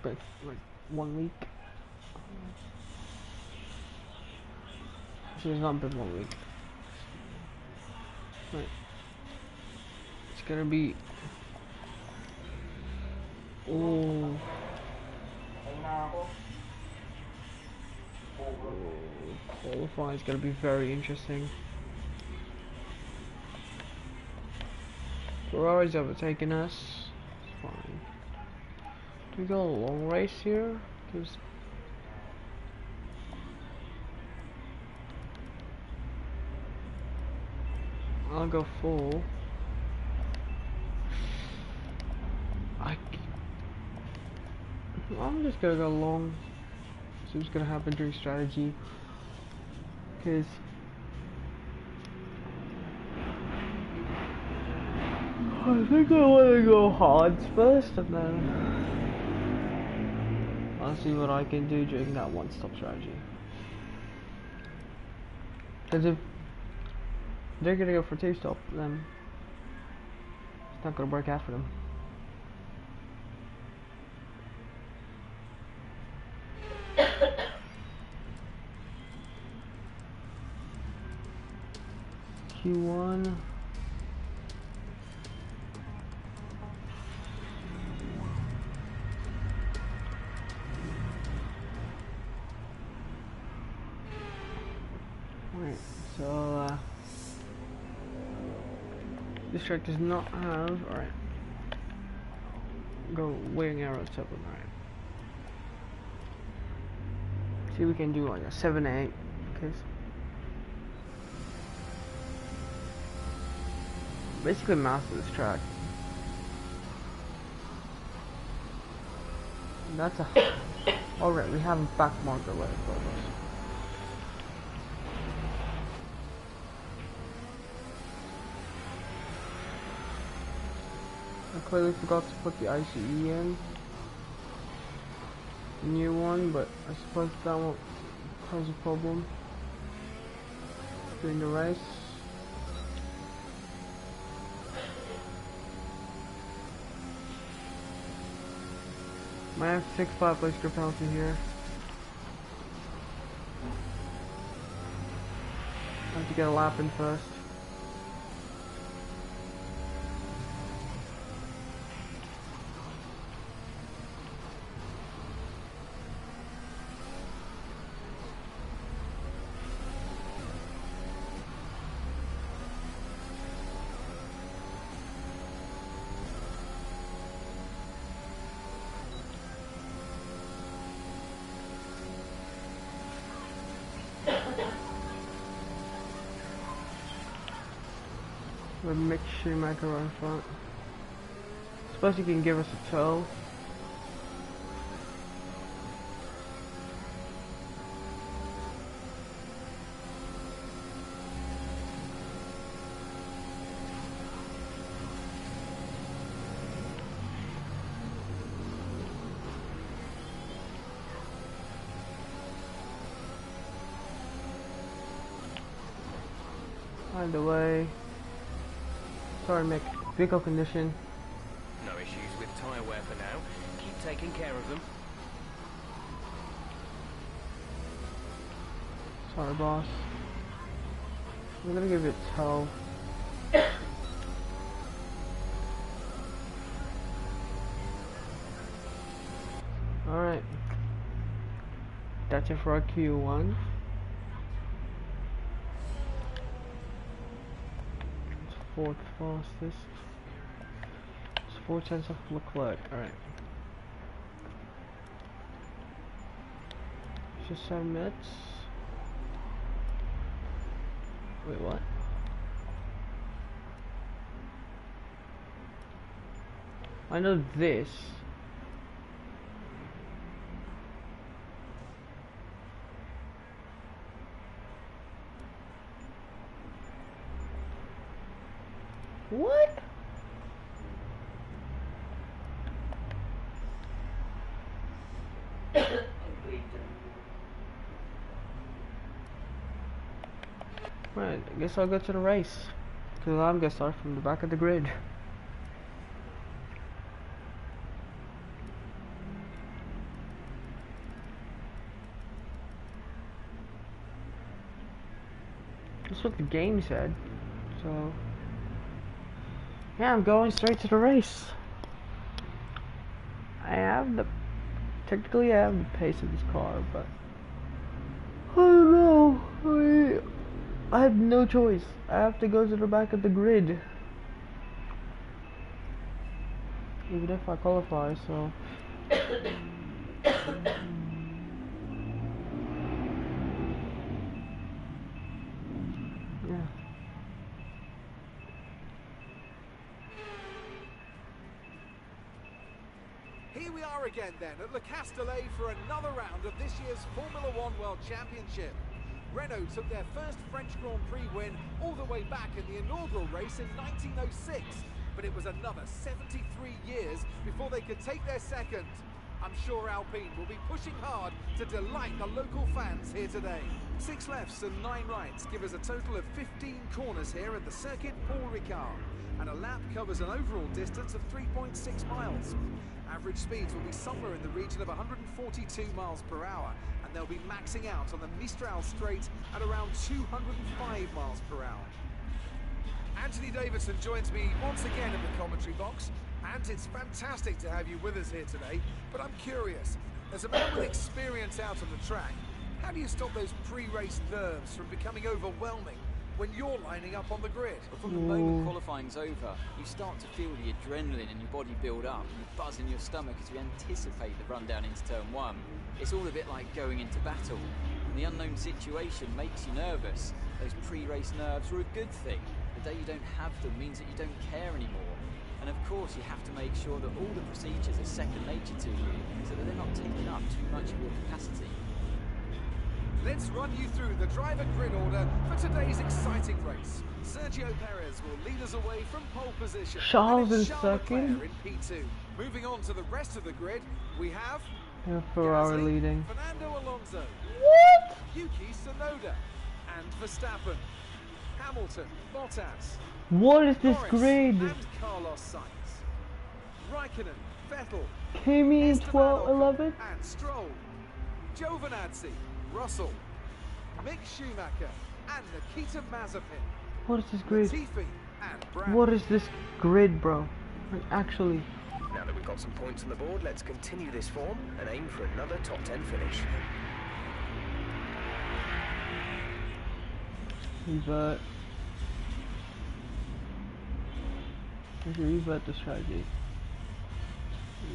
been like 1 week. Actually, it's not been 1 week. Right. It's gonna be. Oh. Qualifying is gonna be very interesting. Ferrari's overtaking us. It's fine. Do we go a long race here? Cause I'll go full. I'm just gonna go long. See what's gonna happen during strategy. Cause I think I wanna go hards first and then I'll see what I can do during that one-stop strategy. Cause if they're gonna go for two-stop, then it's not gonna work out for them. Q1. Right, so this track does not have. Alright. Go wing arrow 7, alright. See, we can do like a 7-8. Okay. Basically master this track. That's a. Alright, we have a back marker right for us. I clearly forgot to put the ICE in. New one, but I suppose that won't cause a problem during the race. Might have 6-5 place grip penalty here. I have to get a lap in first. With Mick Schumacher on front. Suppose he can give us a tow. Find the way. Sorry, Mick. Vehicle condition. No issues with tyre wear for now. Keep taking care of them. Sorry, boss. I'm gonna give it a tow. Alright. That's it for our Q1. Fourth fastest. It's 4/10 of Leclerc. Alright. Just 7 minutes. Wait, what? I know this. What? Right, I guess I'll go to the race. Because I'm gonna start from the back of the grid. That's what the game said. So yeah, I'm going straight to the race. Technically I have the pace of this car, but I don't know. I have no choice. I have to go to the back of the grid. Even if I qualify, so yeah. Here we are again then at Le Castellet for another round of this year's Formula One World Championship. Renault took their first French Grand Prix win all the way back in the inaugural race in 1906, but it was another 73 years before they could take their second. I'm sure Alpine will be pushing hard to delight the local fans here today. 6 lefts and 9 rights give us a total of 15 corners here at the Circuit Paul Ricard, and a lap covers an overall distance of 3.6 miles. Average speeds will be somewhere in the region of 142 miles per hour, and they'll be maxing out on the Mistral Straight at around 205 miles per hour. Anthony Davidson joins me once again in the commentary box, and it's fantastic to have you with us here today. But I'm curious, as a man with experience out on the track, how do you stop those pre-race nerves from becoming overwhelming when you're lining up on the grid? But from the moment qualifying's over, you start to feel the adrenaline in your body build up and the buzz in your stomach as you anticipate the run down into turn 1. It's all a bit like going into battle. And the unknown situation makes you nervous. Those pre-race nerves are a good thing. The day you don't have them means that you don't care anymore. And of course you have to make sure that all the procedures are second nature to you, so that they're not taking up too much of your capacity. Let's run you through the driver grid order for today's exciting race. Sergio Perez will lead us away from pole position. Charles in Charles second. in P2. Moving on to the rest of the grid, we have Ferrari Gasly, leading. Fernando Alonso, What? Yuki Tsunoda, and Verstappen. Hamilton, Bottas, What is this Norris, grid? and Carlos Sainz. Raikkonen, Vettel, Kimi Esteban 12, Ocon, 11. and Stroll. Giovinazzi, Russell, Mick Schumacher, and Nikita Mazepin. What is this grid? Latifi and Brown. What is this grid, bro? Like, actually. Now that we've got some points on the board, let's continue this form and aim for another top 10 finish. Revert. Okay, revert the strategy.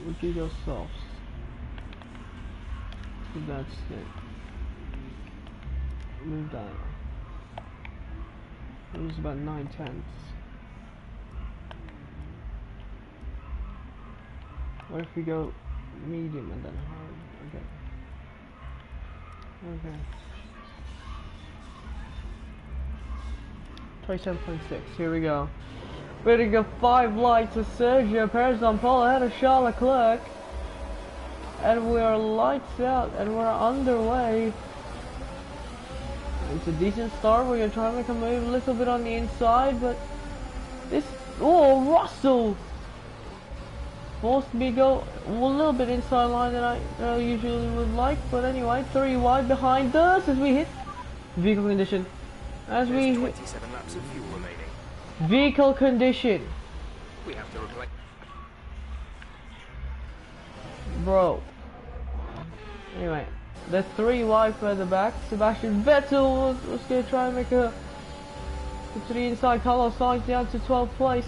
We'll do those softs. So that's it. Move that. It was about 9/10. What if we go medium and then hard? Okay. Okay. 27.6. Here we go. Ready to go 5 lights with Sergio Perez on pole ahead of Charles Leclerc. And we are lights out and we're underway. It's a decent start. We're going to try and make a move a little bit on the inside, but this... Oh, Russell! Forced me to go a little bit inside line than I usually would like, but anyway, 3 wide behind us as we hit vehicle condition. As we hit 27 laps of fuel remaining. vehicle condition. We have to replace. Bro. Anyway, the 3 wide further back. Sebastian Vettel was going to try and make a to the inside. Carlos Sainz down to 12th place.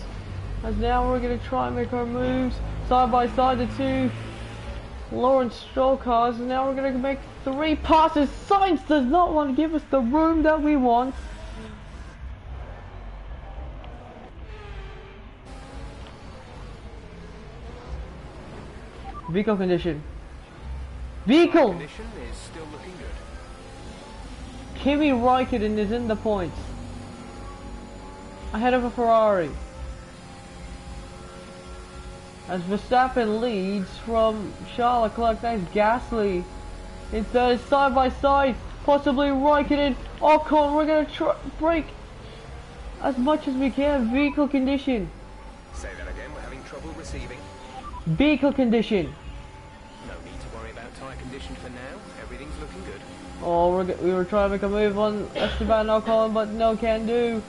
As now we're going to try and make our moves side by side. The 2 Lawrence Stroll cars. And now we're going to make 3 passes. Sainz does not want to give us the room that we want. Vehicle condition. Vehicle! Condition is still looking good. Kimi Raikkonen is in the points. Ahead of a Ferrari. As Verstappen leads from Charles Leclerc, next Gasly. In third, side by side, possibly Raikkonen, Ocon. We're going to break as much as we can. Vehicle condition. Say that again, we're having trouble receiving. Vehicle condition. No need to worry about tyre condition for now. Everything's looking good. Oh, we were trying to make a move on Esteban Ocon, but no can do.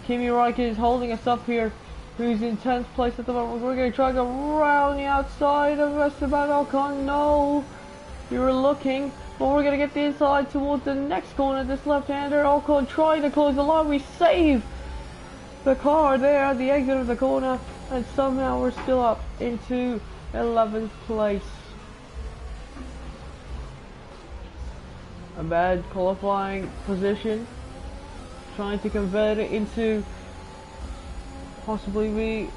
Kimi Räikkönen is holding us up here. Who's in 10th place at the moment. We're going to try to go around the outside of Esteban Ocon. No, we were looking, but we're going to get the inside towards the next corner. This left-hander, Ocon trying to close the line. We save the car there at the exit of the corner, and somehow we're still up into 11th place. A bad qualifying position, trying to convert it into possibly be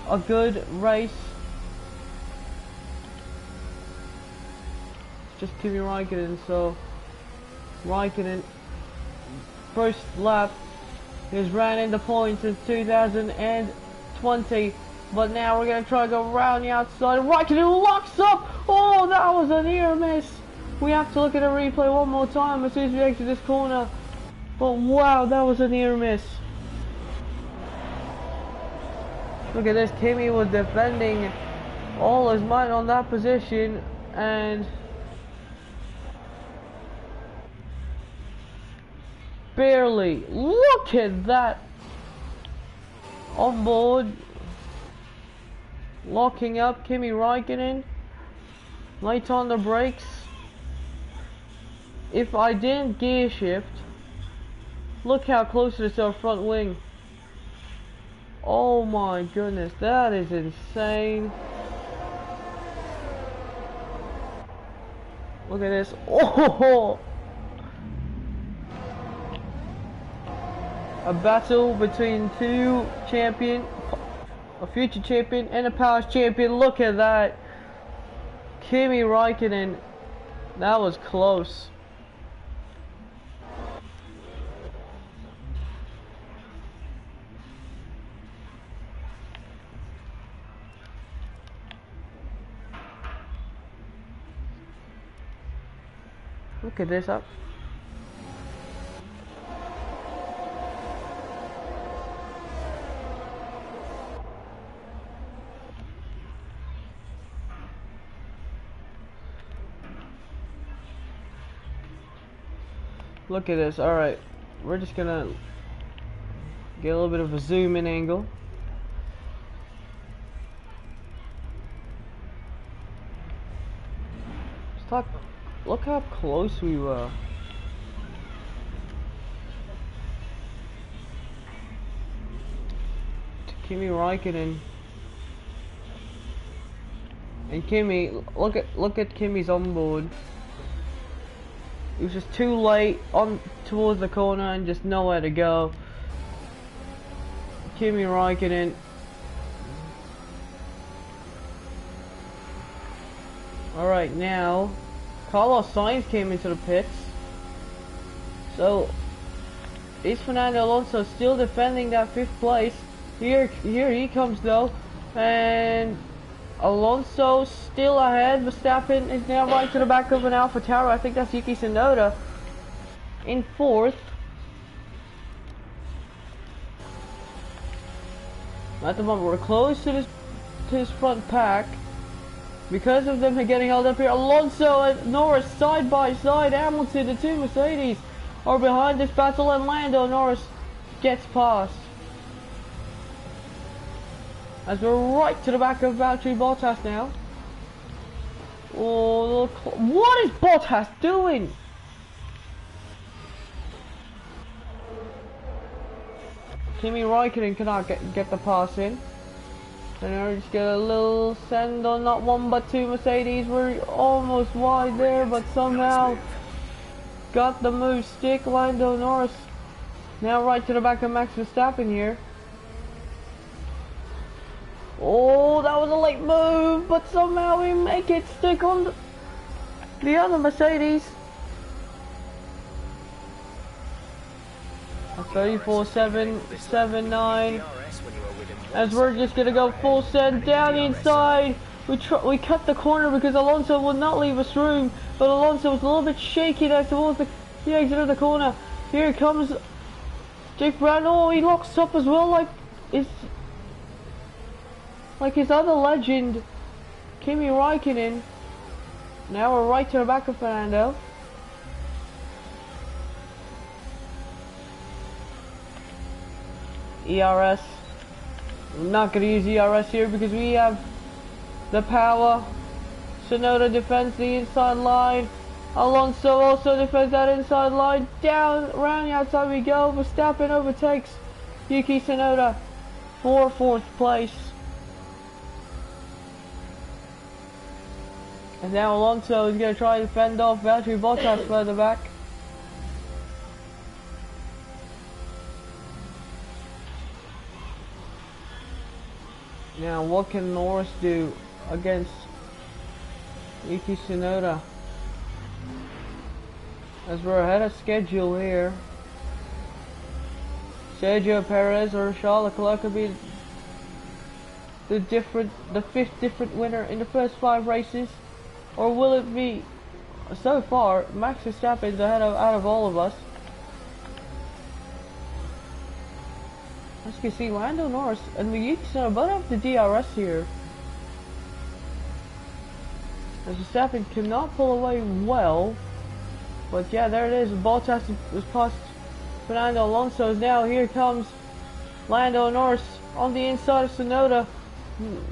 a good race. It's just Kimi Räikkönen, so Räikkönen first lap has ran into points since 2020, but now we're going to try to go around the outside. Räikkönen locks up. Oh, that was a near miss. We have to look at the replay one more time as soon as we exit this corner. But wow, that was a near miss. Look at this, Kimi was defending all his might on that position, and barely. Look at that. On board, locking up Kimi Räikkönen. Light on the brakes. If I didn't gear shift, look how close it is to our front wing. Oh my goodness, that is insane. Look at this. Oh! A battle between two champions, a future champion and a past champion. Look at that. Kimi Räikkönen. That was close. Look at this up. Look at this. Alright, we're just gonna get a little bit of a zoom in angle. Look how close we were. To Kimi Räikkönen. And Kimi, look at Kimi's onboard. He was just too late on towards the corner and just nowhere to go. Kimi Räikkönen. Alright, now Carlos Sainz came into the pits. So is Fernando Alonso still defending that 5th place? Here he comes though, and Alonso still ahead. Verstappen is now right to the back of an Alpha Tower. I think that's Yuki Tsunoda in 4th. At the moment, we're close to his front pack. Because of them getting held up here, Alonso and Norris side by side. Hamilton, the two Mercedes, are behind this battle, and Lando Norris gets past. As we're right to the back of Valtteri Bottas now. Oh, look, what is Bottas doing? Kimi Räikkönen cannot get the pass in. And I just get a little send on not one but two Mercedes. We're almost wide there, but somehow got the move stick. Lando Norris now right to the back of Max Verstappen here. Oh, that was a late move, but somehow we make it stick on the other Mercedes. A 34.779. As we're just gonna go full send down the inside. We cut the corner because Alonso would not leave us room, but Alonso was a little bit shaky there towards the exit of the corner. Here comes Jake Brown. Oh, he locks up as well, like his other legend, Kimi Räikkönen. Now we're right to the back of Fernando. ERS. I'm not going to use ERS here because we have the power. Sonoda defends the inside line. Alonso also defends that inside line. Down, around the outside we go. Verstappen overtakes Yuki Tsunoda for 4th place. And now Alonso is going to try to fend off Valtteri Bottas further back. Now what can Norris do against Yuki Tsunoda? As we're ahead of schedule here. Sergio Perez or Charles Leclerc could be the 5th different winner in the first 5 races. Or will it be, so far, Max Verstappen is ahead out of all of us. As you can see, Lando Norris and Yuki Tsunoda both have the DRS here. As Verstappen cannot pull away well. But yeah, there it is. Bottas was past Fernando Alonso. Now here comes Lando Norris on the inside of Tsunoda.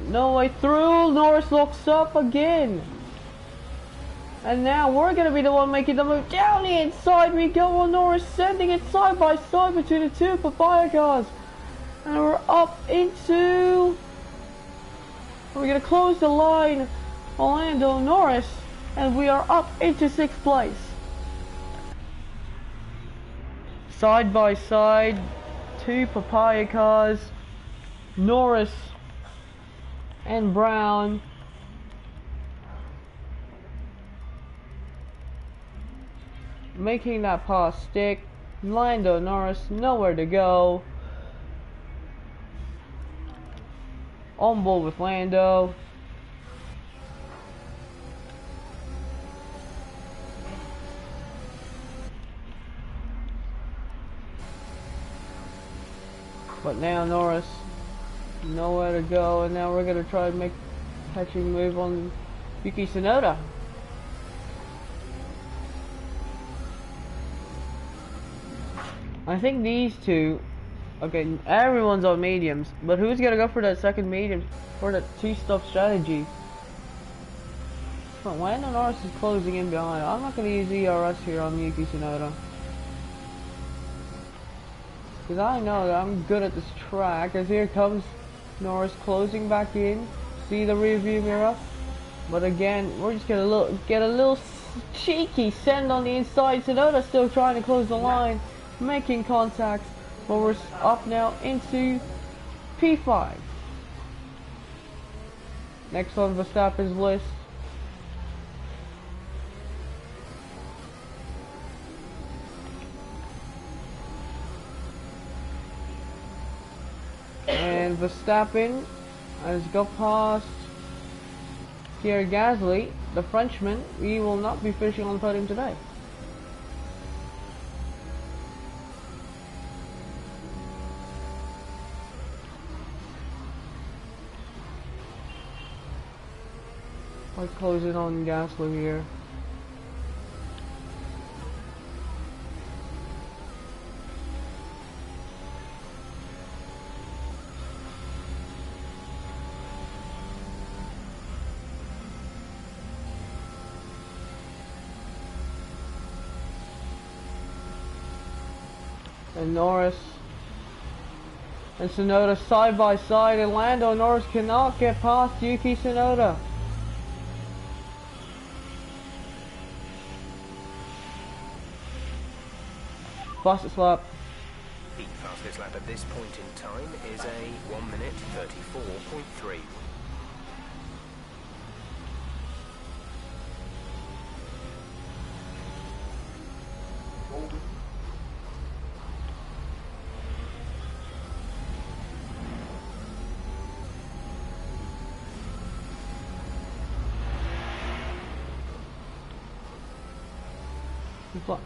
No way through. Norris locks up again. And now we're going to be the one making the move. Down the inside we go on Norris, sending it side by side between the 2 papaya cars. And we're up into... We're going to close the line on Lando Norris. And we are up into 6th place. Side by side, 2 papaya cars. Norris and Brown. Making that pass stick. Lando Norris nowhere to go. On board with Lando. But now Norris nowhere to go, and now we're gonna try and make a catching move on Yuki Tsunoda. I think these 2, okay, everyone's on mediums, but who's gonna go for that second medium for that 2-stop strategy? But Lando Norris is closing in behind. I'm not gonna use ERS here on Yuki Tsunoda. Because I know that I'm good at this track, as here comes Norris closing back in. See the rear view mirror? But again, we're just gonna get a little cheeky send on the inside. Tsunoda still trying to close the line, making contact. But we're up now into P5. Next on Verstappen's list. And Verstappen has got past Pierre Gasly, the Frenchman. He will not be finishing on the podium today. I'll close in on Gasly here. And Norris and Tsunoda side by side, and Lando Norris cannot get past Yuki Tsunoda. Fastest lap. The fastest lap at this point in time is a 1 minute 34.3.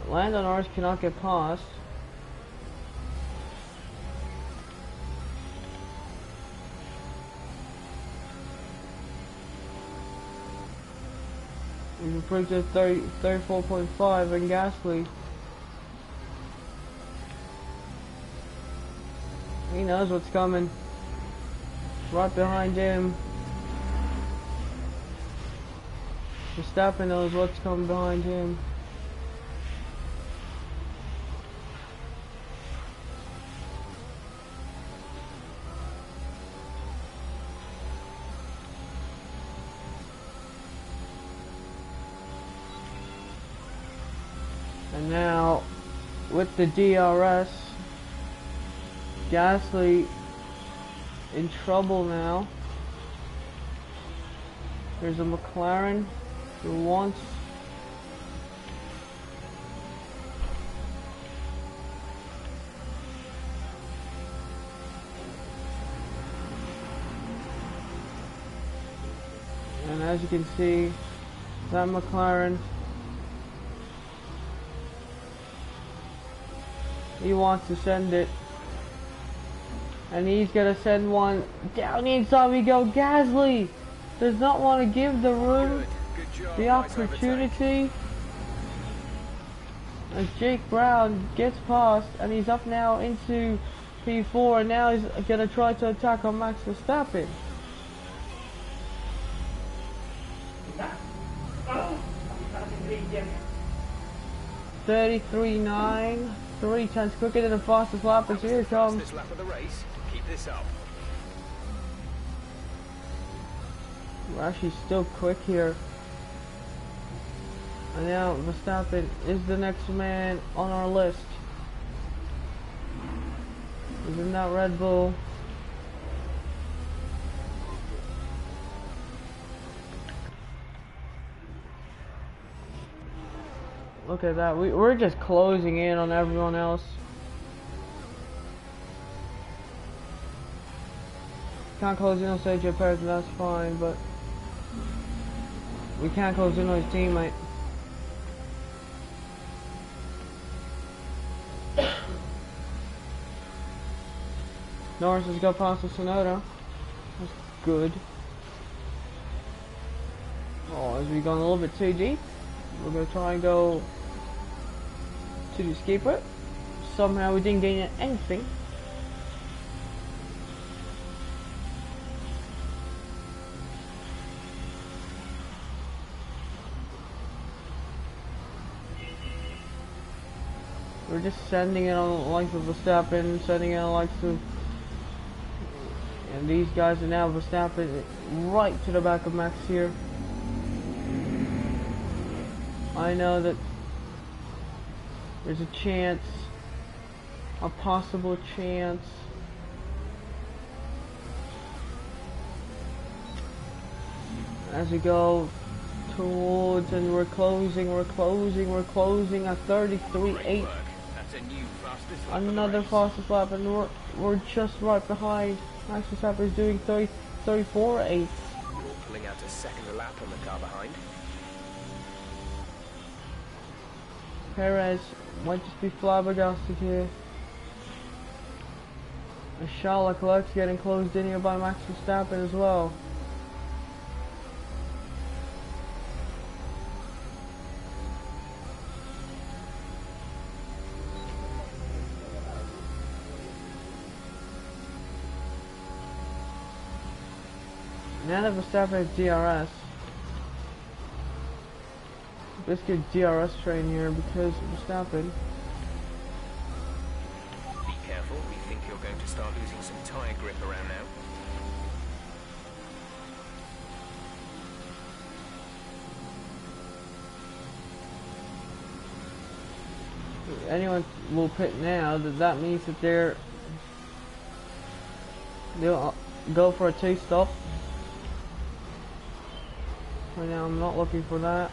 Lando Norris cannot get past. brings us 34.5 and Gasly. He knows what's coming. Right behind him. Verstappen knows what's coming behind him. And now, with the DRS, Gasly in trouble now. There's a McLaren who wants and as you can see, that McLaren, he wants to send it. And he's gonna send one down inside. We go. Gasly does not want to give the room, the opportunity. As Jake Brown gets past, and he's up now into P4, and now he's gonna try to attack on Max Verstappen. .33.9, 3 times quicker than the fastest lap, and here it comes. This lap of the race. Keep this up. We're actually still quick here. And now Verstappen is the next man on our list. He's in that Red Bull. Look at that. We're just closing in on everyone else. Can't close in on Sergio Perez, and that's fine, but we can't close in on his teammate. Norris has got past the Sonoda. That's good. Oh, as we've gone a little bit too deep, we're going to try and go to the escape route. Somehow we didn't gain anything. We're just sending it on the likes of Verstappen, sending it on the likes of... And these guys are now Verstappen right to the back of Max here. I know that there's a chance, a possible chance. As we go towards, and we're closing at 33.8. Another fastest lap, and we're just right behind. Max Verstappen is doing 34.8. You're pulling out a second lap on the car behind. Perez might just be flabbergasted here. And Charles Leclerc's getting closed in here by Max Verstappen as well. Now that Verstappen has DRS, let's get DRS train here because Verstappen. Be careful, we think you're going to start losing some tyre grip around now. Anyone will pit now, that means that they'll go for a two-stop. Right now I'm not looking for that.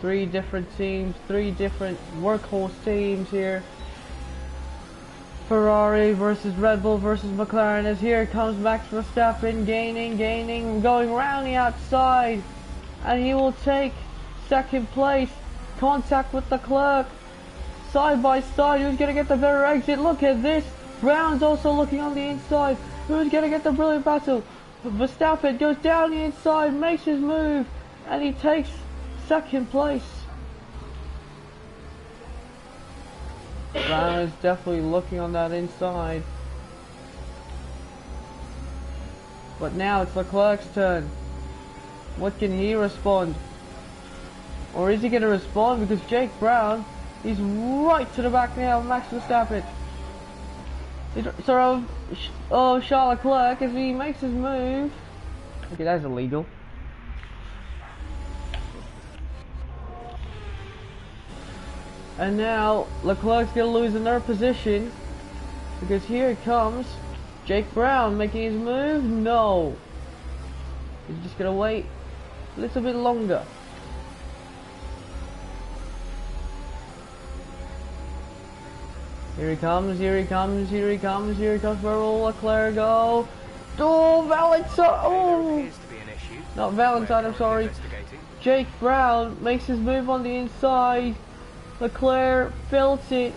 Three different teams, 3 different workhorse teams here. Ferrari versus Red Bull versus McLaren, as here comes Max Verstappen gaining, going around the outside, and he will take second place. Contact with the clerk. side by side. Who's gonna get the better exit? Look at this. Brown's also looking on the inside. Who's gonna get the brilliant battle? Verstappen goes down the inside, makes his move, and he takes second place. Brown is definitely looking on that inside. But now it's Leclerc's turn. What can he respond? Or is he going to respond? Because Jake Brown is right to the back now of Max Verstappen. Sorry, Charles Leclerc as he makes his move. Okay, that's illegal. And now Leclerc's going to lose another position. Because here it comes Jake Brown making his move. No. He's just going to wait a little bit longer. Here he comes, here he comes, here he comes, here he comes. Where will Leclerc go? Oh, Valentine! Oh! Not Valentine, I'm sorry. Jake Brown makes his move on the inside. Leclerc felt it.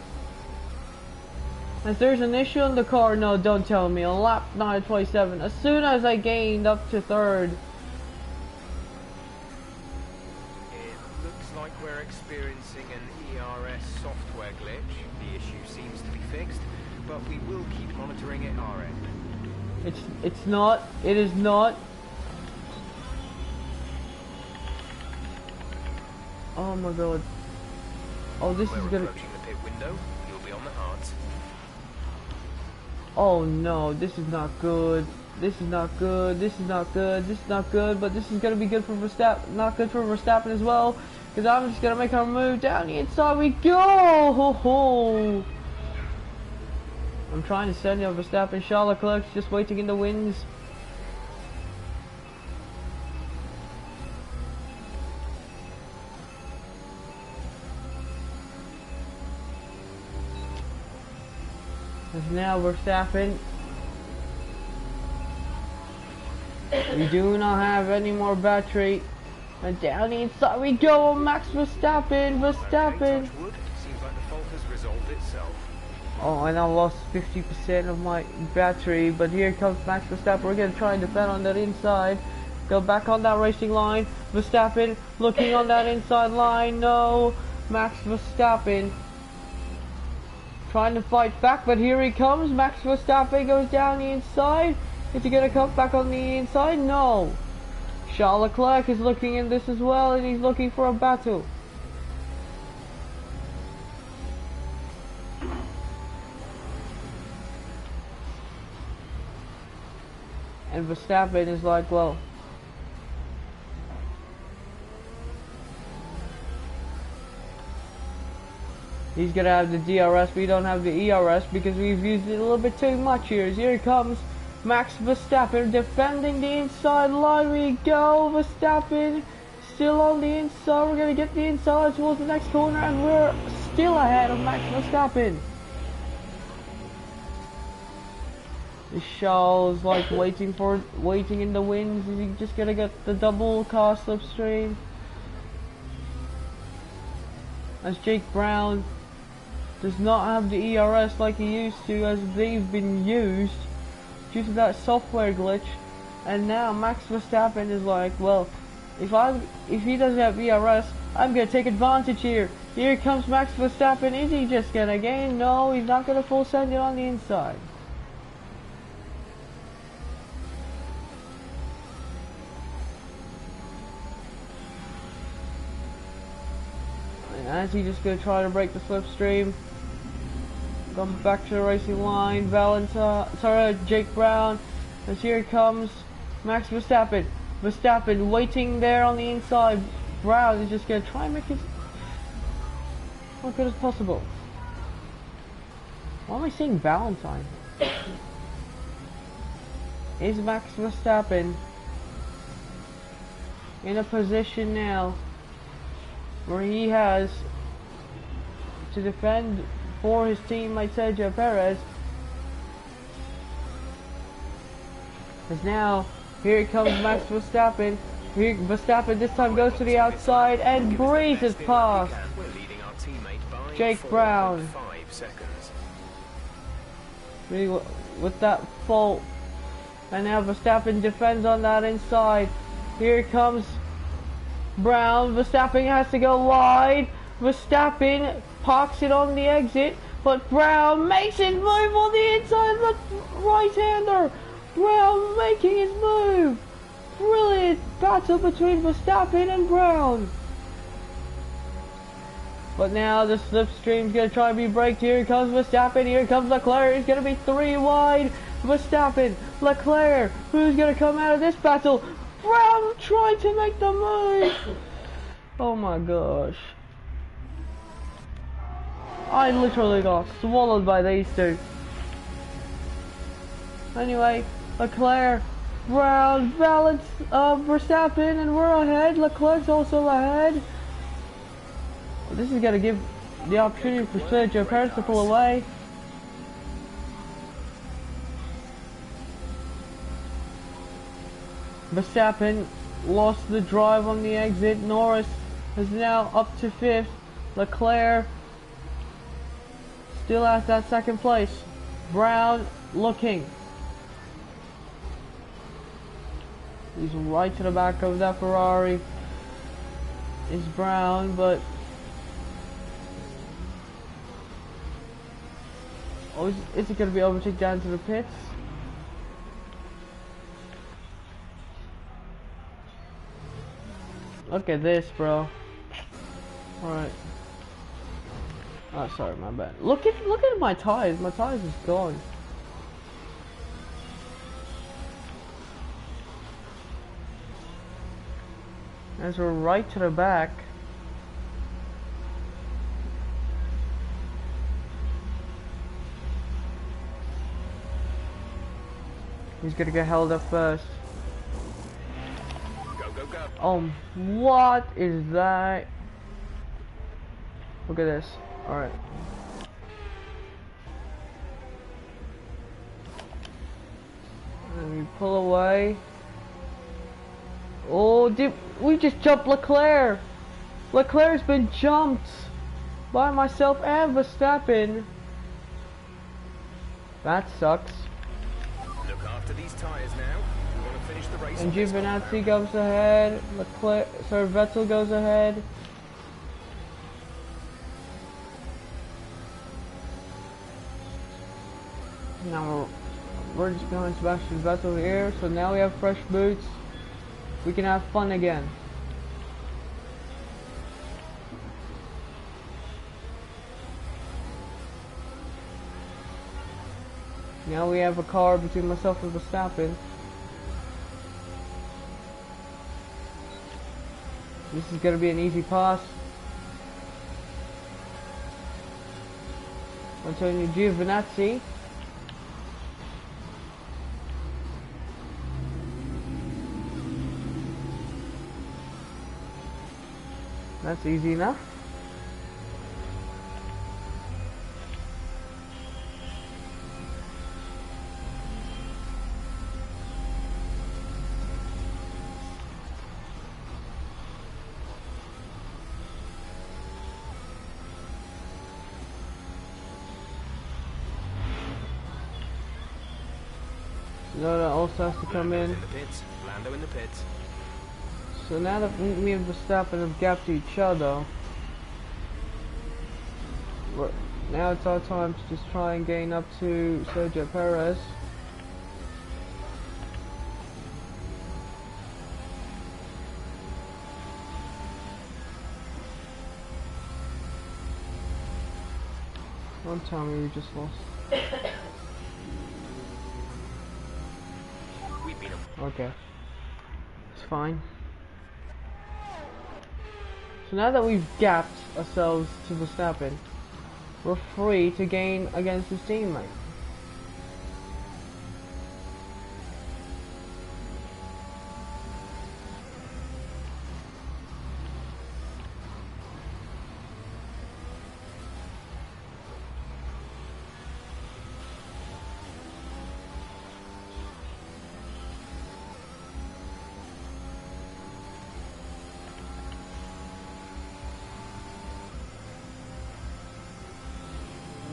As there's an issue on the car, no, don't tell me. On lap 9:27, as soon as I gained up to third. It looks like we're experiencing an ERS software glitch. The issue seems to be fixed, but we will keep monitoring it our end. It's not. It is not. Oh my god. Oh, this is gonna. Approaching the pit window. You'll be on the hards. Oh no, this is not good. This is not good. This is not good. This is not good. But this is gonna be good for Verstappen. Not good for Verstappen as well. Because I'm just gonna make our move down the inside. We go. Ho, ho. I'm trying to send you Verstappen. Charles Leclerc's just waiting in the wings. As now Verstappen. We do not have any more battery. And down the inside we go. Max Verstappen. Verstappen. Seems like the fault has resolved itself. Oh, and I lost 50% of my battery, but here comes Max Verstappen. We're going to try and defend on that inside. Go back on that racing line. Verstappen looking on that inside line. No, Max Verstappen trying to fight back, but here he comes. Max Verstappen goes down the inside. Is he going to come back on the inside? No. Charles Leclerc is looking in this as well, and he's looking for a battle. And Verstappen is like, well, he's gonna have the DRS. We don't have the ERS because we've used it a little bit too much here. Here comes Max Verstappen defending the inside line. We go, Verstappen still on the inside. We're gonna get the inside towards the next corner, and we're still ahead of Max Verstappen. Charles like waiting in the wings. Is he just gonna get the double car slipstream? As Jake Brown does not have the ERS like he used to, as they've been used due to that software glitch. And now Max Verstappen is like, well, if he doesn't have ERS, I'm gonna take advantage here. Here comes Max Verstappen. Is he just gonna gain? No, he's not gonna full send it on the inside. As he's just going to try to break the slipstream. Going back to the racing line. Jake Brown. As here comes Max Verstappen. Verstappen waiting there on the inside. Brown is just going to try and make it as good as possible. Why am I saying Valentine? Is Max Verstappen in a position now where he has to defend for his teammate Sergio Perez? As now, here comes Max Verstappen. Verstappen this time goes to the outside and breezes past. We're leading our teammate by Jake Brown. 5 seconds. Really, with that fault. And now Verstappen defends on that inside. Here comes Brown. Verstappen has to go wide. Verstappen parks it on the exit. But Brown makes his move on the inside. The right-hander. Brown making his move. Brilliant battle between Verstappen and Brown. But now the slipstream's going to try and be braked. Here comes Verstappen. Here comes Leclerc. He's going to be 3 wide. Verstappen, Leclerc. Who's going to come out of this battle? Brown trying to make the move. Oh my gosh. I literally got swallowed by these two. Anyway, Leclerc, Brown, balance of Verstappen, and we're ahead. Leclerc's also ahead. This is going to give the opportunity for Sergio Perez to pull away. Verstappen lost the drive on the exit. Norris is now up to 5th. Leclerc still at that 2nd place. Brown looking. He's right to the back of that Ferrari. It's Brown, but oh, is it going to be overtaken down to the pits? Look at this, bro. Alright. Oh, sorry, my bad. Look at my tires. My tires is gone. As we're right to the back. He's gonna get held up first. Go, go, go. What is that? Look at this. Alright. And we pull away. Oh, we just jumped Leclerc. Leclerc's been jumped by myself and Verstappen. That sucks. Look after these tyres now. We want to finish the race. And Giovinazzi goes ahead. Vettel goes ahead. Now we're just behind Sebastian Vettel here, so now we have fresh boots. We can have fun again. Now we have a car between myself and Verstappen. This is gonna be an easy pass. Antonio Giovinazzi. That's easy enough. Noda also has to come in. Lando in the pits. So now that me and Verstappen have gapped each other, now it's our time to just try and gain up to Sergio Perez. Don't tell me we just lost. Okay. It's fine. So now that we've gapped ourselves to Verstappen, we're free to gain against his teammate.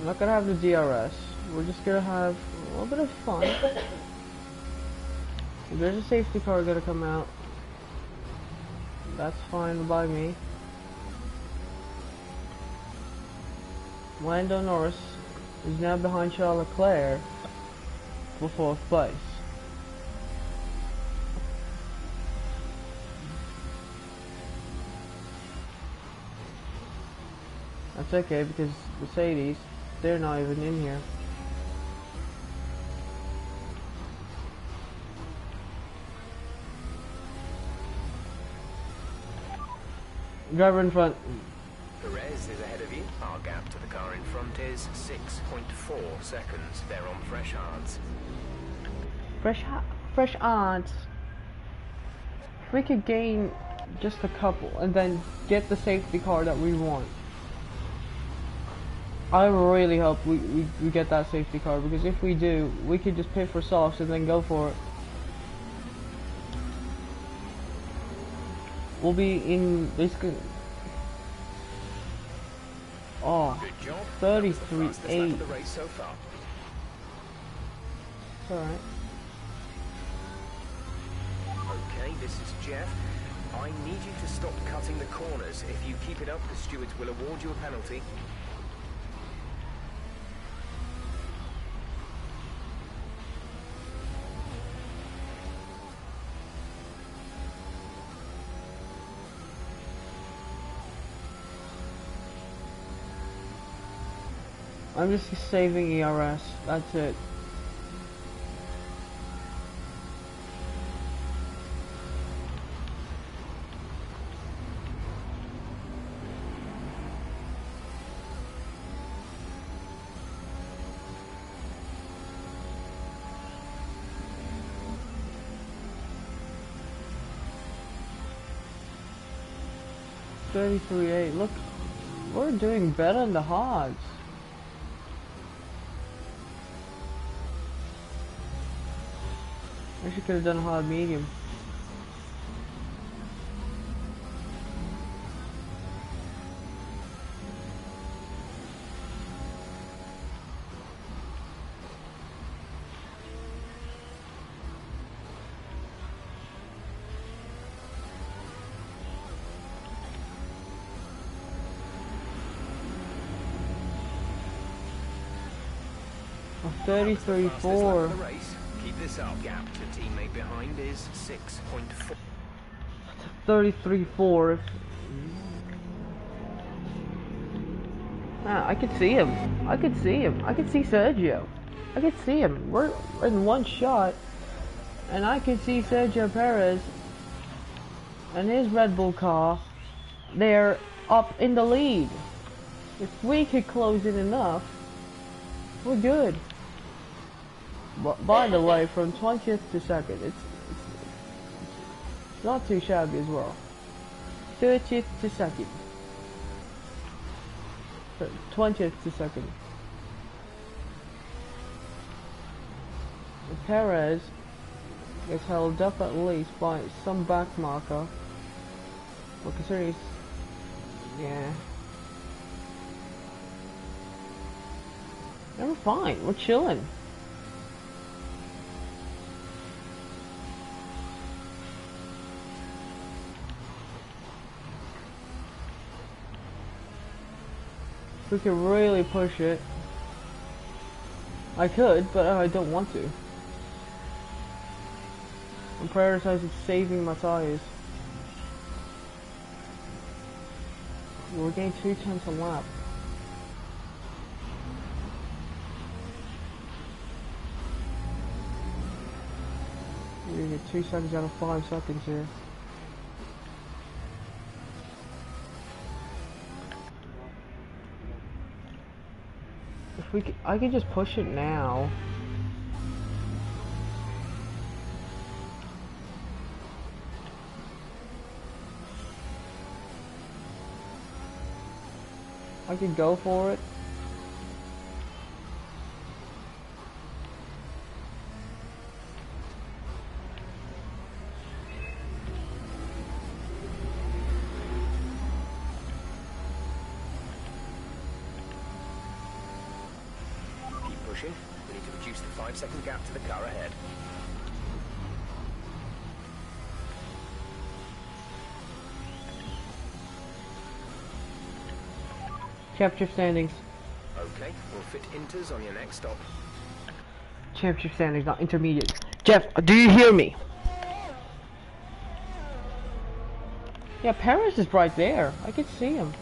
We're not gonna have the DRS. We're just gonna have a little bit of fun. There's a safety car gonna come out. That's fine by me. Lando Norris is now behind Charles Leclerc for 4th place. That's okay because Mercedes, they're not even in here. Driver in front. Perez is ahead of you. Our gap to the car in front is 6.4 seconds. They're on fresh hards. Fresh odds. If we could gain just a couple and then get the safety car that we want. I really hope we get that safety car, because if we do, we could just pit for softs and then go for it. We'll be in basically. Oh, Good job. 33.8. Of the race so far. It's alright. Okay, this is Jeff. I need you to stop cutting the corners. If you keep it up, the stewards will award you a penalty. I'm just saving ERS. That's it. $33.8. Look, we're doing better than the hards. I should could have done hard medium. Oh, 33.4. Keep this up. Gap to teammate behind is 6.4. 33.4. Ah, I could see him. I could see him. I could see Sergio. I could see him. We're in one shot, and I could see Sergio Perez and his Red Bull car. They're up in the lead. If we could close in enough, we're good. But by the way, from 20th to 2nd, it's not too shabby as well. 30th to 2nd. 20th to 2nd. Perez gets held up at least by some back marker. Well, considering he's... yeah. We're fine, we're chilling. We could really push it. I could, but I don't want to. I'm prioritizing saving my tires. We're getting 2 tenths a lap. We're gonna get 2 seconds out of 5 seconds here. I could just push it now. I could go for it. pushing. We need to reduce the 5-second gap to the car ahead. Championship standings. Okay, we'll fit inters on your next stop. Championship standings, not intermediate. Jeff, do you hear me? Yeah, Perez is right there. I can see him.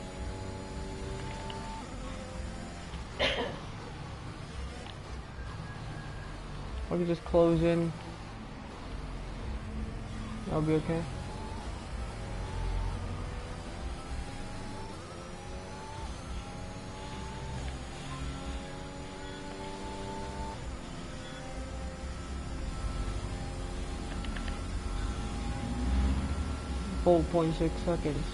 I can just close in. That'll be okay. Full 0.6 seconds.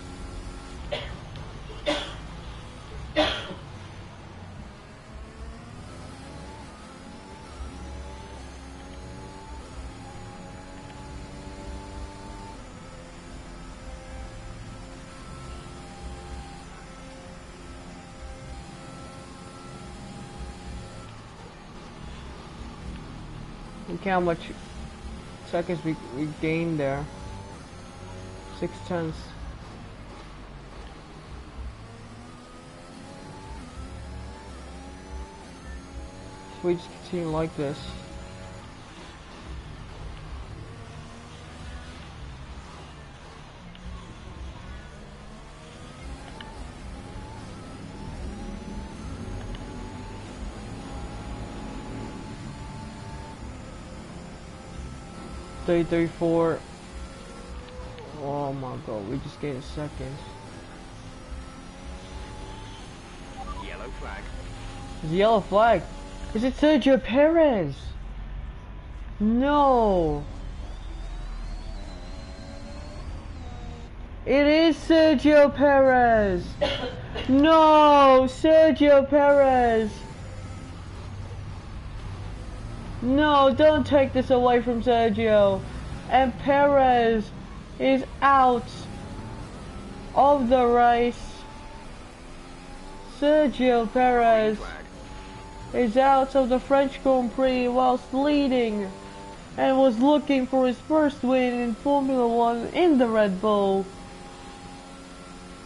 Look how much seconds we gained there. 0.6. If we just continue like this. .34. Oh my god, we just gained a second. Yellow flag. There's a yellow flag. Is it Sergio Perez? No. It is Sergio Perez. No, Sergio Perez. No, don't take this away from Sergio. And Perez is out of the race. Sergio Perez is out of the French Grand Prix whilst leading and was looking for his first win in Formula 1 in the Red Bull.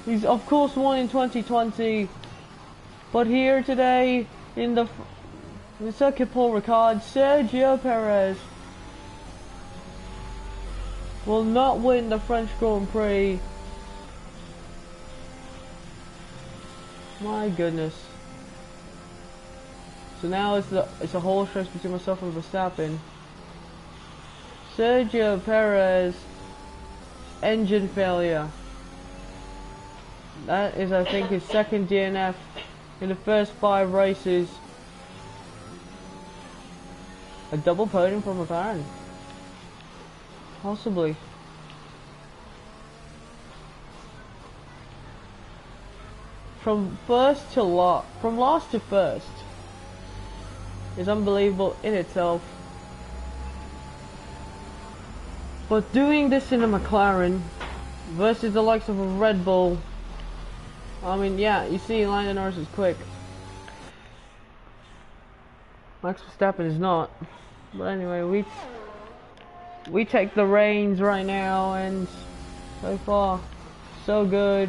He's of course won in 2020, but here today in the Circuit Paul Ricard, Sergio Perez will not win the French Grand Prix. My goodness. So now it's a whole race between myself and Verstappen. Sergio Perez, engine failure. That is, I think, his second DNF in the first 5 races. A double podium from McLaren. Possibly. From last to first is unbelievable in itself. But doing this in a McLaren versus the likes of a Red Bull, I mean, yeah, you see Lando Norris is quick. Max Verstappen is not. But anyway, we take the reins right now, and so far, so good.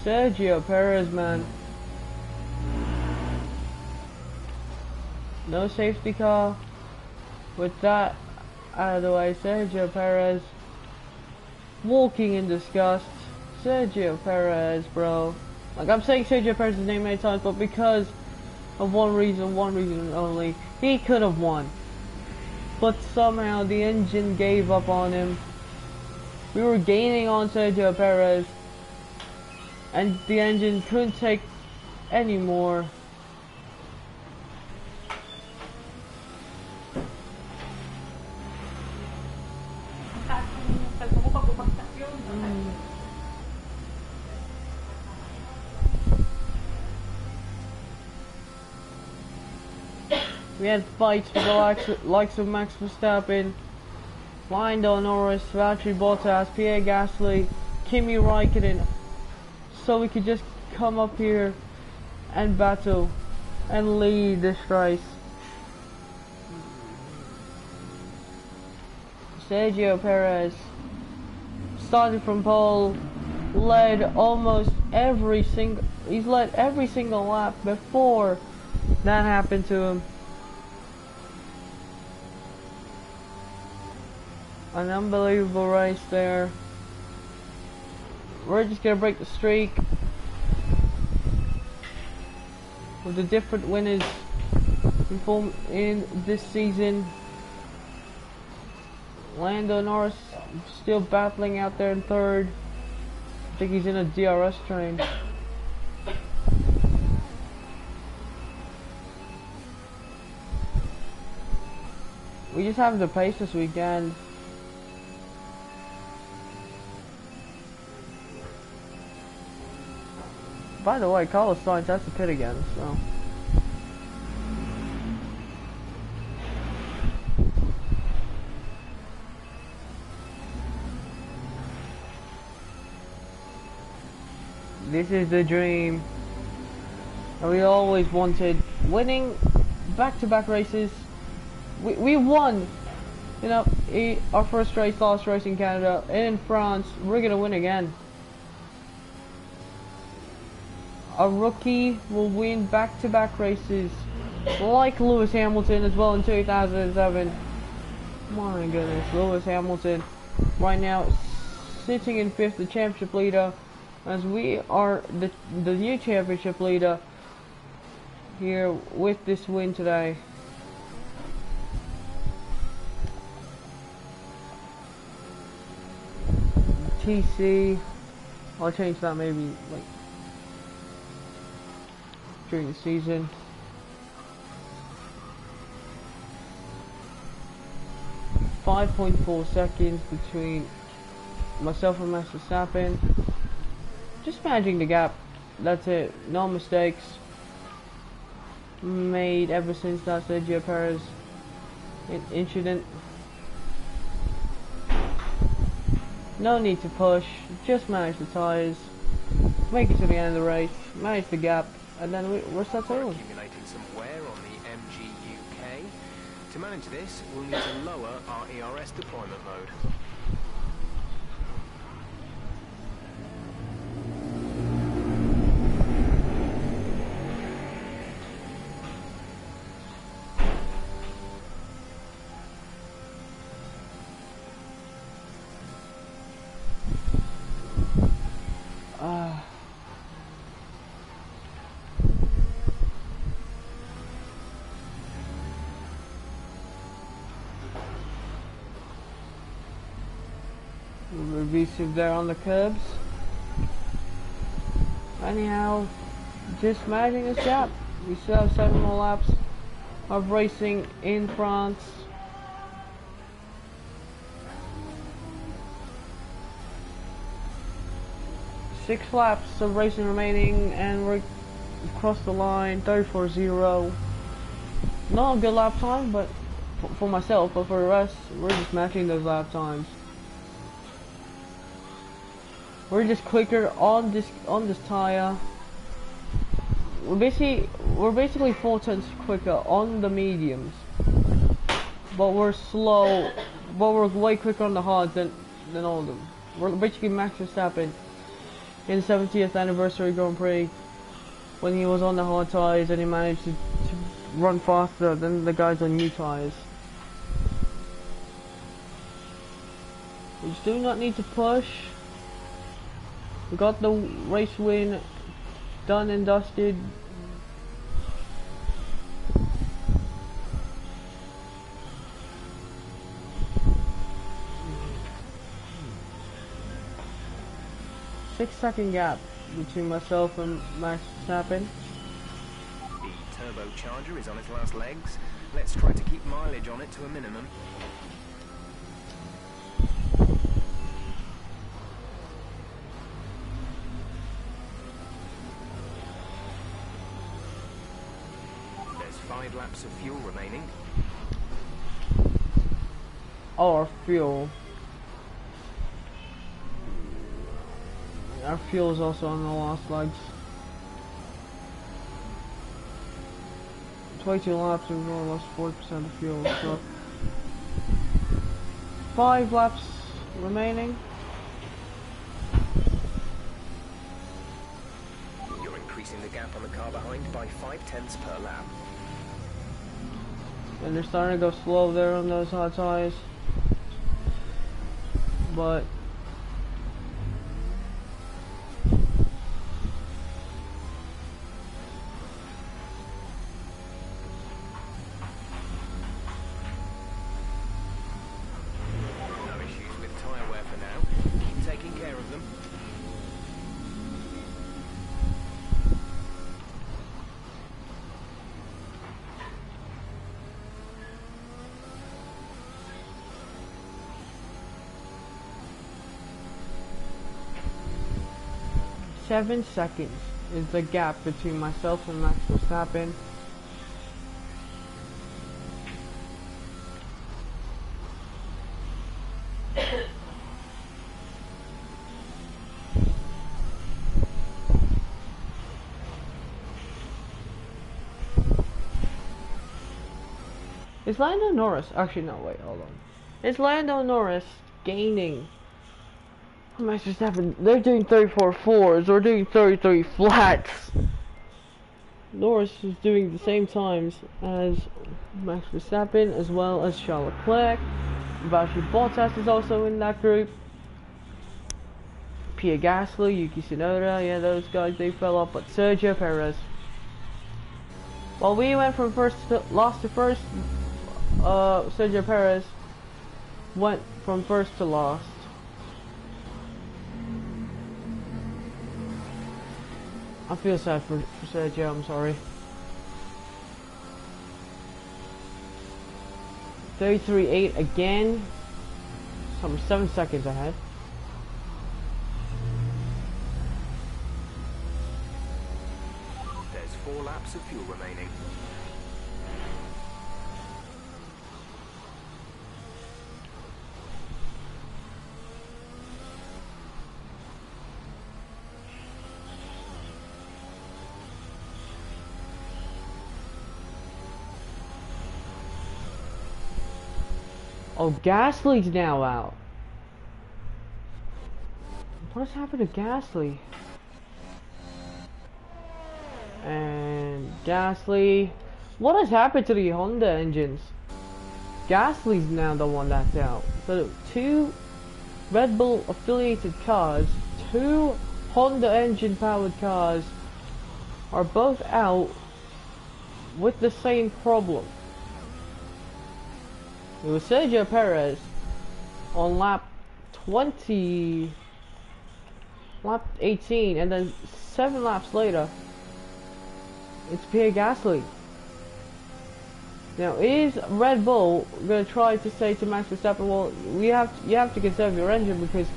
Sergio Perez, man. No safety car. With that out of the way, Sergio Perez walking in disgust. Sergio Perez, bro. Like, I'm saying Sergio Perez's name many times, but because of one reason only, he could have won. But somehow the engine gave up on him. We were gaining on Sergio Perez, and the engine couldn't take any more. We had fights with the likes of Max Verstappen, Lando Norris, Valtteri Bottas, Pierre Gasly, Kimi Raikkonen, so we could just come up here and battle and lead this race. Sergio Perez started from pole, led almost every single, he's led every single lap before that happened to him. An unbelievable race there. We're just gonna break the streak with the different winners in this season. Lando Norris still battling out there in third. I think he's in a DRS train. We just have the pace this weekend. By the way, Carlos Sainz has to pit again, so. This is the dream that we always wanted. Winning back-to-back races. We won, you know, our first race, last race in Canada, and in France. We're gonna win again. A rookie will win back-to-back races, like Lewis Hamilton as well in 2007. My goodness, Lewis Hamilton right now sitting in 5th, the championship leader, as we are the new championship leader here with this win today. TC, I'll change that maybe like during the season. .4 seconds between myself and Max Verstappen. Just managing the gap. That's it. No mistakes made ever since that Sergio Perez incident. No need to push. Just manage the tyres. Make it to the end of the race. Manage the gap. And then we're set sailing. Accumulating some wear on the MG UK. To manage this, we'll need to lower our ERS deployment mode. Evasive there on the curbs. Anyhow, just managing this gap. We still have 7 more laps of racing in France. Six laps of racing remaining, and we're across the line. 34.0. Not a good lap time, but for myself, but for the rest, we're just matching those lap times. We're just quicker on this tire. We're basically 4 tenths quicker on the mediums, but we're slow. But we're way quicker on the hards than all of them. We're basically Max Verstappen in the 70th anniversary Grand Prix when he was on the hard tires and he managed to run faster than the guys on new tires. We just do not need to push. We got the race win done and dusted. Six-second gap between myself and Max Verstappen. The turbocharger is on its last legs. Let's try to keep mileage on it to a minimum. There's 5 laps of fuel remaining. Our fuel. Our fuel is also on the last legs. 22 laps and we only lost 40% of fuel, so 5 laps remaining. You're increasing the gap on the car behind by 0.5 per lap. And they're starting to go slow there on those hot tires. But No issues with tyre wear for now. Keep taking care of them. seven seconds is the gap between myself and Max Verstappen. Is Lando Norris, actually no, wait, hold on. Is Lando Norris gaining? Max Verstappen, they're doing 34.4s, we're doing 33 flats. Norris is doing the same times as Max Verstappen, as well as Charles Leclerc. Valtteri Bottas is also in that group. Pierre Gasly, Yuki Tsunoda, yeah, those guys, they fell off, but Sergio Perez. While we went from last to first, Sergio Perez went from first to last. I feel sad for Sergio, I'm sorry. 33.8 again. So I'm 7 seconds ahead. There's 4 laps of fuel remaining. Oh, Gasly's now out. What has happened to Gasly? And Gasly... What has happened to the Honda engines? Gasly's now the one that's out. So 2 Red Bull affiliated cars, 2 Honda engine powered cars are both out with the same problem. It was Sergio Perez on lap 18, and then 7 laps later, it's Pierre Gasly. Now, is Red Bull going to try to say to Max Verstappen, well, you have to conserve your engine because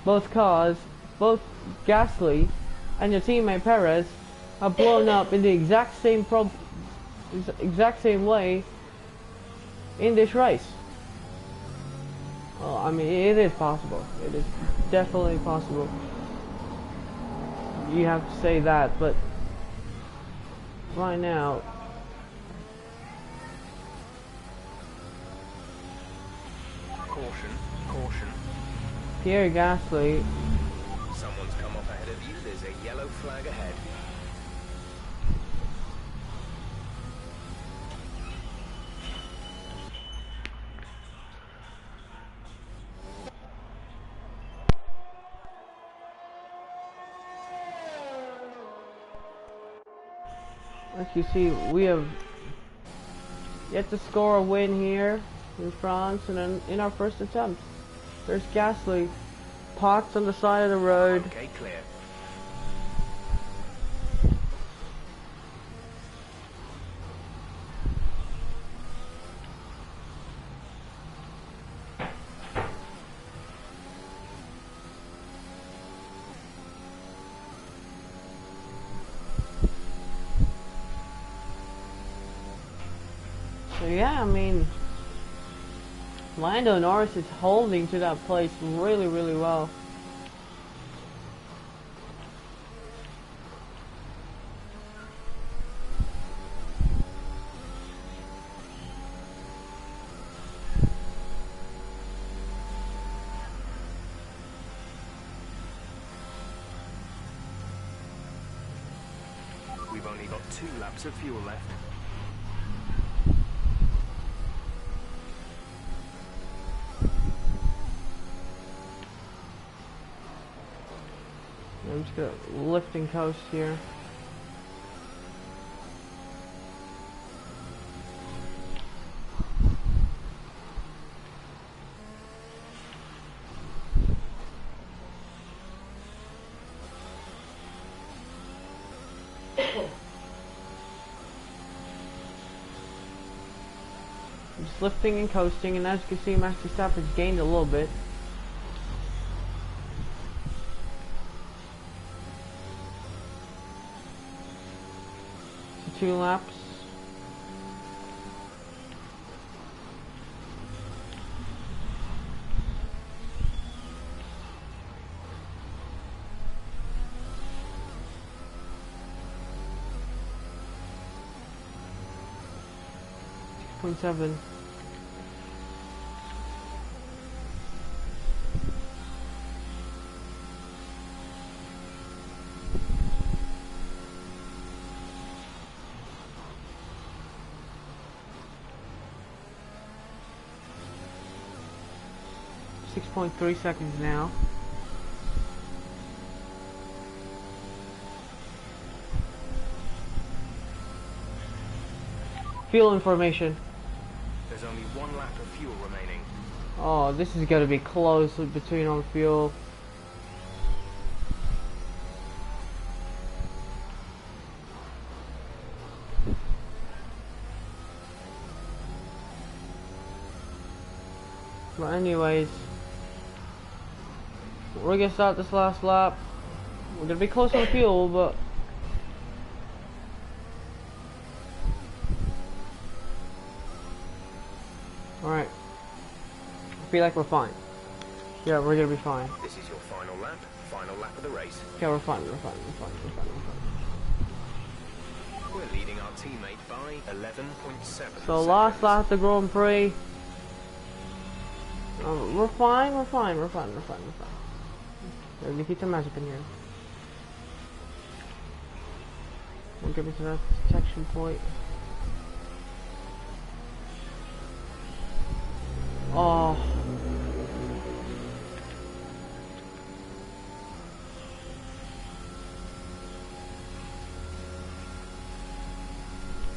both cars, both Gasly and your teammate Perez, are blown up in the exact same way in this race? Well, I mean, it is possible. It is definitely possible. You have to say that, but right now, Caution, caution. Pierre Gasly. Someone's come off ahead of you. There's a yellow flag ahead. Like you see, we have yet to score a win here in France, and then in our first attempt, there's Gasly parked on the side of the road. Okay, clear. So yeah, I mean, Lando Norris is holding to that place really, really well. We've only got 2 laps of fuel left. I'm just gonna lift and coast here. I'm just lifting and coasting, and as you can see, Max Verstappen's gained a little bit. So 2 laps. .7. .3 seconds now. Fuel information. There's only 1 lap of fuel remaining. Oh, this is gonna be close between on fuel. But anyways, we're gonna start this last lap. We're gonna be close on fuel, but alright. I feel like we're fine. Yeah, we're gonna be fine. This is your final lap of the race. Yeah, we're fine, we're fine. We're leading our teammate by 11.7. So last lap of the Grand Prix. We're fine. There's Nikita Magic in here. We'll get me to that detection point. Oh.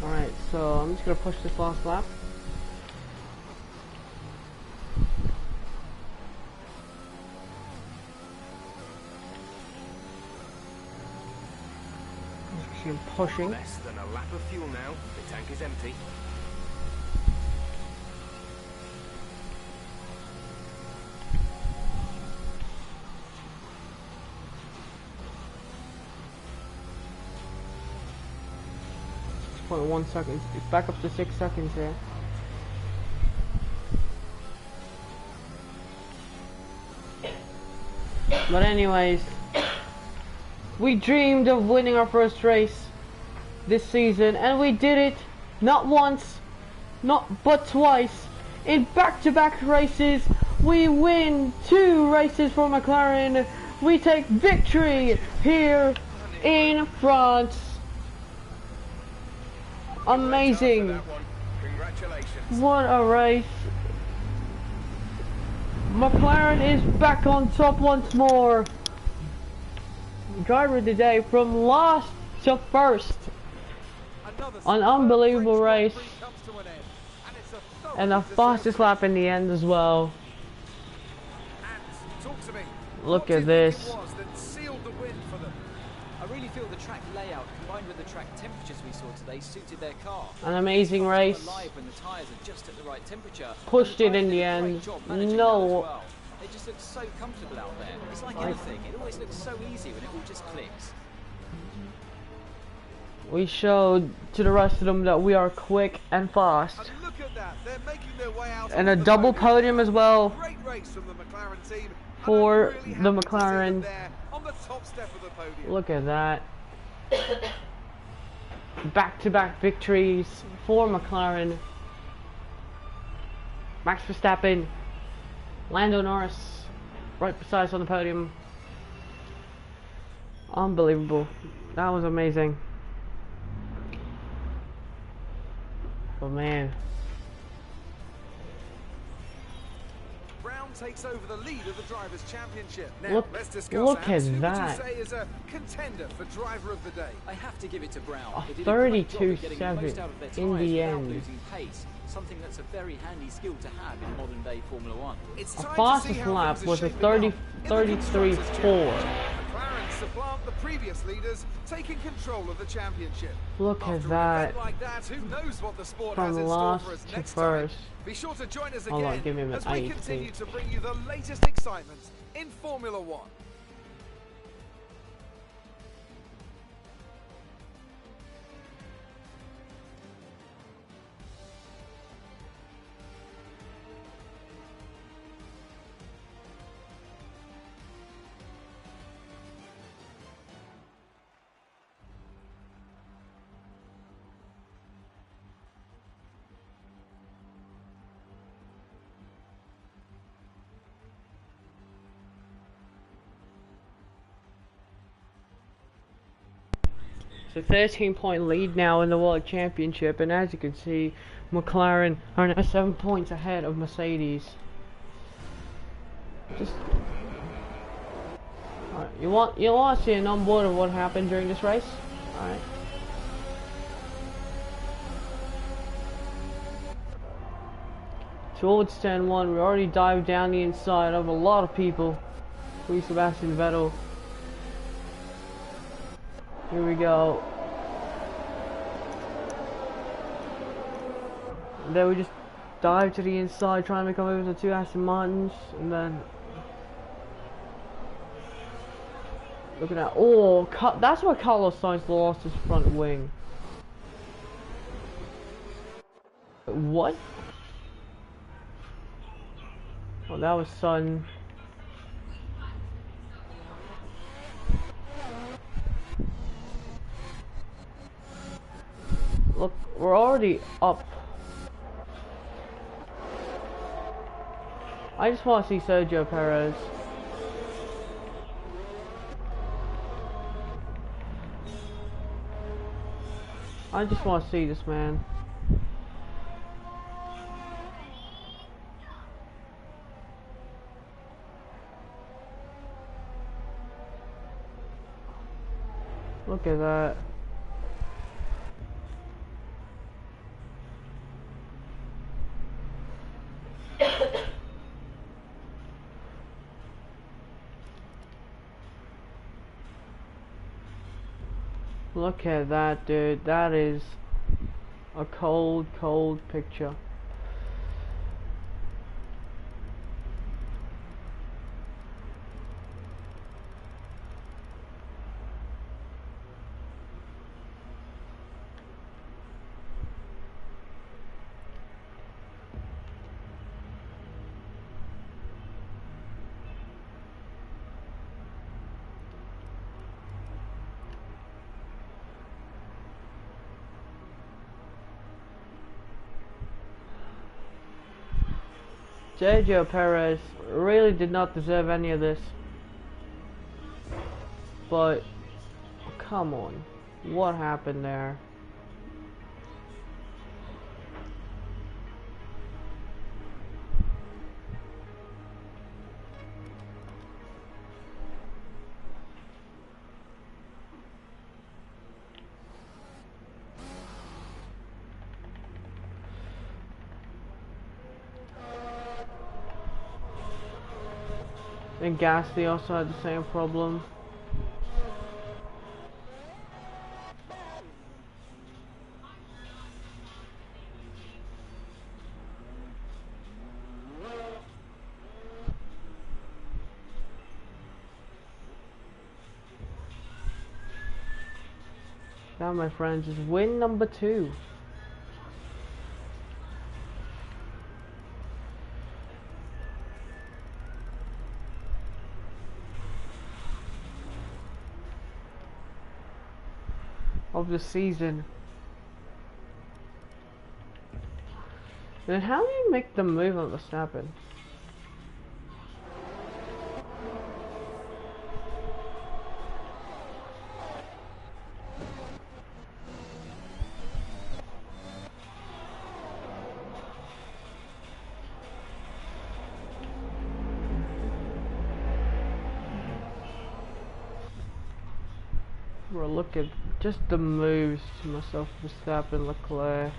Alright, so I'm just gonna push this last lap. I'm pushing. Less than a lap of fuel now. The tank is empty. .1 seconds. It's back up to 6 seconds here. But anyways, we dreamed of winning our first race this season, and we did it. Not once, but twice. In back-to-back races, we win 2 races for McLaren. We take victory here in France. Amazing. What a race. McLaren is back on top once more. Driver of the day from last to first. An unbelievable race. And the fastest lap in the end as well. Look at this. I really feel the track layout combined with the track temperatures we saw today suited their car. An amazing race. When the tires are just at the right temperature. Pushed it in the end. No. It just looks so comfortable out there. It's like anything. It always looks so easy when it all just clicks. We showed to the rest of them that we are quick and fast. And look at that. They're making their way out And a double podium as well. Great race from the McLaren team. For the McLaren. On the top step of the podium. Look at that. Back-to-back victories for McLaren. Max Verstappen, Lando Norris, right beside us on the podium. Unbelievable. That was amazing. But man, Brown takes over the lead of the Drivers' Championship. Now, look, let's discuss look Ant, at who would that. you say is a contender for Driver of the Day? I have to give it to Brown. A They did a great job of getting the 32.7 most out of their in tyres the without end. losing pace, something that's a very handy skill to have in modern day Formula One. It's A time to see fastest how lap things are was a shaping up in the 33.4. Constructors' Championship. McLaren supplant the previous leaders, taking control of the championship. Look After at an that. event like that, who knows what the sport From has in store last for us to next first. time. Be sure to join us Hold on, again give me a minute, as I we need to continue see. to bring you the latest excitement in Formula One. It's a 13-point lead now in the World Championship, and as you can see, McLaren are now 7 points ahead of Mercedes. Just alright, you want to see an onboard of what happened during this race? Alright. Towards turn 1, we already dived down the inside of a lot of people. Please, Sebastian Vettel. Here we go. And then we just dive to the inside, trying to come over the two Aston Martins, and then look at that. Oh, that's where Carlos Sainz lost his front wing. What? Oh, that was sudden. Look, we're already up. I just want to see Sergio Perez. I just want to see this man. Look at that. Look at that, dude. That is a cold, cold picture. Sergio Perez really did not deserve any of this. But, come on. What happened there? And Gasly also had the same problem. That, my friends, is win number 2. Of the season. Then how do you make the move on Verstappen? Bro, look at just the moves to myself, Verstappen, Leclerc.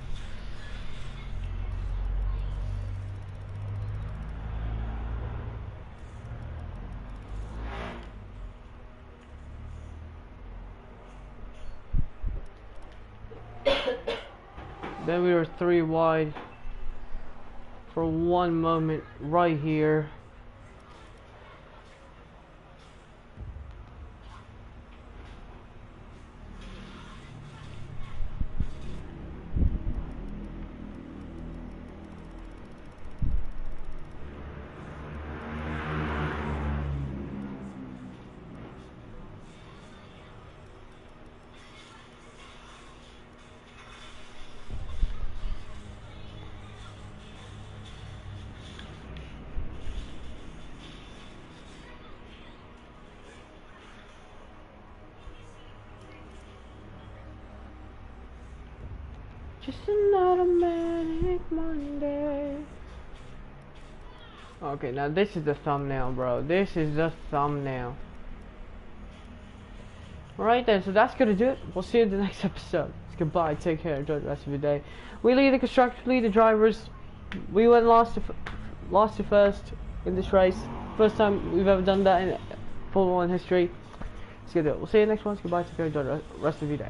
Then we were 3 wide for one moment right here. Just another manic Monday. Okay, now this is the thumbnail, bro. This is the thumbnail. Alright then, so that's gonna do it. We'll see you in the next episode. It's goodbye, take care, enjoy the rest of your day. We lead the constructors, lead the drivers. We went last to first in this race. First time we've ever done that in Formula 1 history. It's gonna do it. We'll see you next one. Goodbye, take care, enjoy the rest of your day.